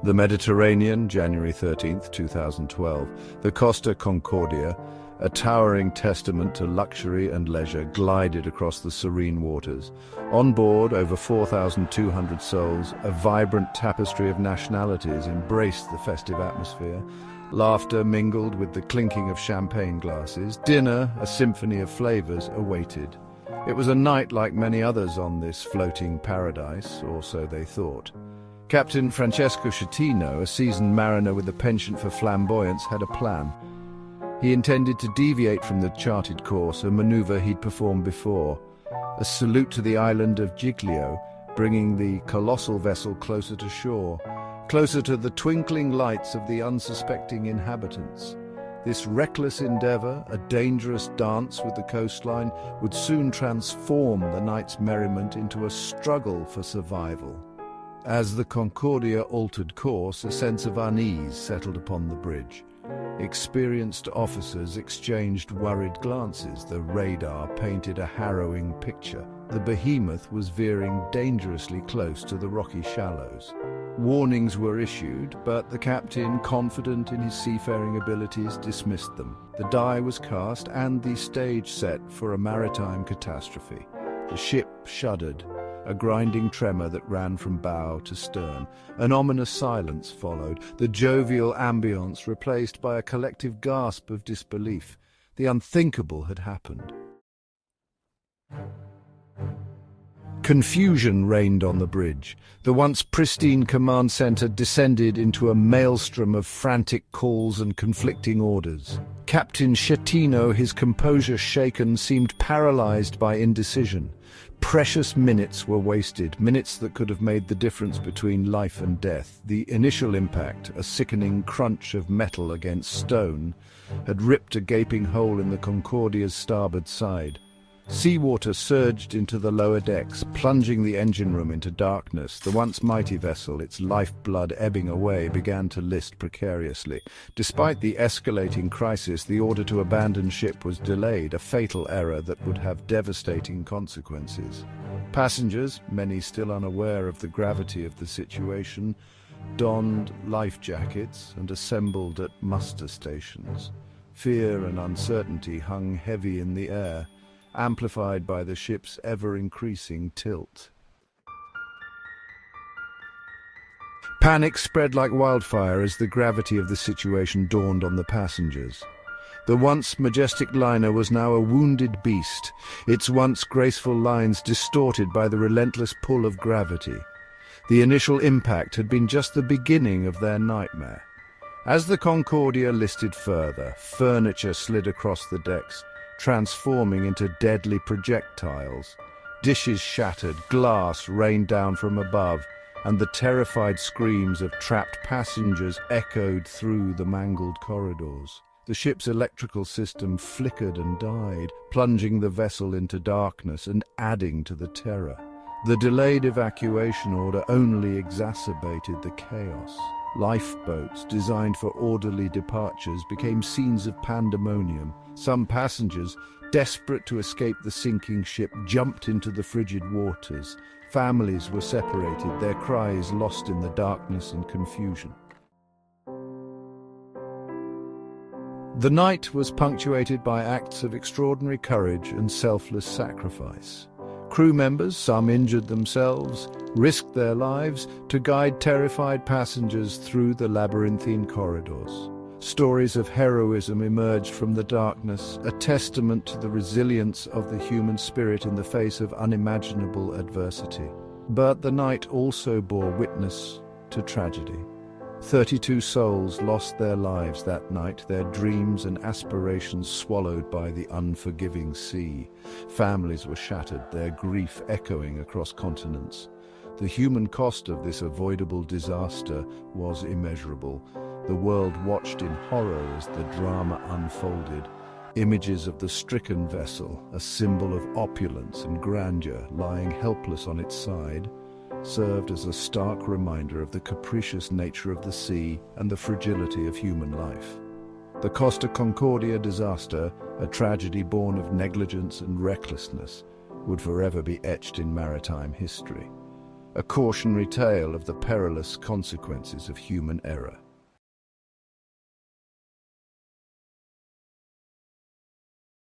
The Mediterranean, January 13th, 2012. The Costa Concordia, a towering testament to luxury and leisure, glided across the serene waters. On board, over 4,200 souls, a vibrant tapestry of nationalities embraced the festive atmosphere. Laughter mingled with the clinking of champagne glasses. Dinner, a symphony of flavors, awaited. It was a night like many others on this floating paradise, or so they thought. Captain Francesco Schettino, a seasoned mariner with a penchant for flamboyance, had a plan. He intended to deviate from the charted course, a maneuver he'd performed before. A salute to the island of Giglio, bringing the colossal vessel closer to shore, closer to the twinkling lights of the unsuspecting inhabitants. This reckless endeavor, a dangerous dance with the coastline, would soon transform the night's merriment into a struggle for survival. As the Concordia altered course, a sense of unease settled upon the bridge. Experienced officers exchanged worried glances. The radar painted a harrowing picture. The behemoth was veering dangerously close to the rocky shallows. Warnings were issued, but the captain, confident in his seafaring abilities, dismissed them. The die was cast and the stage set for a maritime catastrophe. The ship shuddered, a grinding tremor that ran from bow to stern. An ominous silence followed, the jovial ambience replaced by a collective gasp of disbelief. The unthinkable had happened. Confusion reigned on the bridge. The once pristine command center descended into a maelstrom of frantic calls and conflicting orders. Captain Schettino, his composure shaken, seemed paralyzed by indecision. Precious minutes were wasted, minutes that could have made the difference between life and death. The initial impact, a sickening crunch of metal against stone, had ripped a gaping hole in the Concordia's starboard side. Seawater surged into the lower decks, plunging the engine room into darkness. The once mighty vessel, its lifeblood ebbing away, began to list precariously. Despite the escalating crisis, the order to abandon ship was delayed, a fatal error that would have devastating consequences. Passengers, many still unaware of the gravity of the situation, donned life jackets and assembled at muster stations. Fear and uncertainty hung heavy in the air, amplified by the ship's ever-increasing tilt. Panic spread like wildfire as the gravity of the situation dawned on the passengers. The once majestic liner was now a wounded beast, its once graceful lines distorted by the relentless pull of gravity. The initial impact had been just the beginning of their nightmare. As the Concordia listed further, furniture slid across the decks, transforming into deadly projectiles. Dishes shattered, glass rained down from above, and the terrified screams of trapped passengers echoed through the mangled corridors. The ship's electrical system flickered and died, plunging the vessel into darkness and adding to the terror. The delayed evacuation order only exacerbated the chaos. Lifeboats designed for orderly departures became scenes of pandemonium. Some passengers, desperate to escape the sinking ship, jumped into the frigid waters. Families were separated, their cries lost in the darkness and confusion. The night was punctuated by acts of extraordinary courage and selfless sacrifice. Crew members, some injured themselves, risked their lives to guide terrified passengers through the labyrinthine corridors. Stories of heroism emerged from the darkness, a testament to the resilience of the human spirit in the face of unimaginable adversity. But the night also bore witness to tragedy. 32 souls lost their lives that night, their dreams and aspirations swallowed by the unforgiving sea. Families were shattered, their grief echoing across continents. The human cost of this avoidable disaster was immeasurable. The world watched in horror as the drama unfolded. Images of the stricken vessel, a symbol of opulence and grandeur, lying helpless on its side, served as a stark reminder of the capricious nature of the sea and the fragility of human life. The Costa Concordia disaster, a tragedy born of negligence and recklessness, would forever be etched in maritime history. a cautionary tale of the perilous consequences of human error.